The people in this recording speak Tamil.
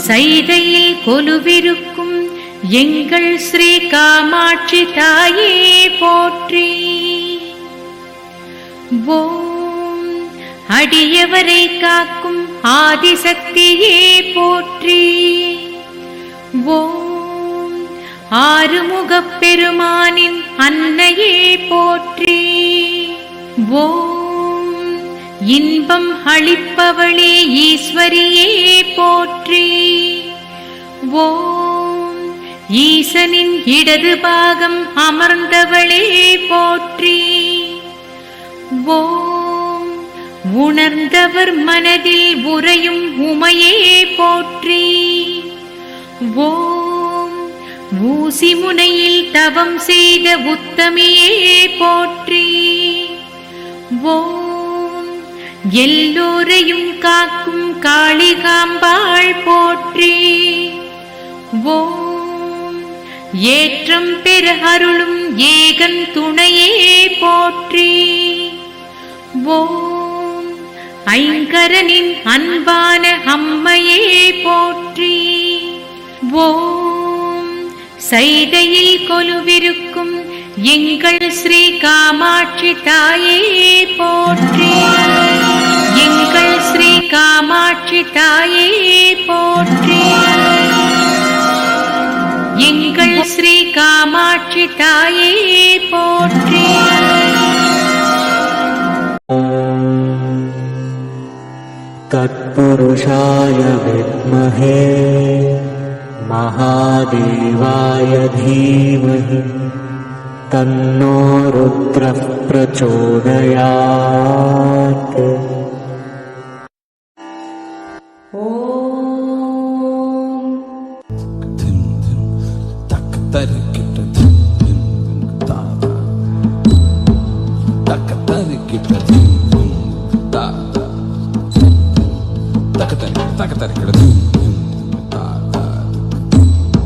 சைதையில் கொலுவிருக்கும் எங்கள் ஸ்ரீ காமாட்சி தாயே போற்றி. ஓம் அடியவரை காக்கும் ஆதிசக்தியே போற்றி. ஓம் ஆறுமுகப் பெருமானின் அன்னையே போற்றி. ஓம் இன்பம் அளிப்பவளே ஈஸ்வரியே போற்றி. ஓம் ஈசனின் இடது பாகம் அமர்ந்தவளே போற்றி. ஓம் உணர்ந்தவர் மனதில் உறையும் உமையே போற்றி. ஓம் ஊசி முனையில் தவம் செய்த உத்தமியே போற்றி. ஓம் எல்லோரையும் காக்கும் காளிகாம்பாள் போற்றி. ஓம் ஏற்றம் பெற அருளும் ஏகன் துணையே போற்றி. ஓம் ஐங்கரனின் அன்பான அம்மையே போற்றி. ஓம் சைதையில் கொலுவிருக்கும் எங்கள் ஸ்ரீ காமாட்சி தாயே போற்றி. எங்கள் ஸ்ரீ காமாட்சி தாயே போற்றி. எங்கள் ஸ்ரீ காமாட்சி தாயே போற்றி. तत्पुरुषाय विद्महे महादेवाय धीमहि तन्नो रुद्रः प्रचोदयात्. Takatari kita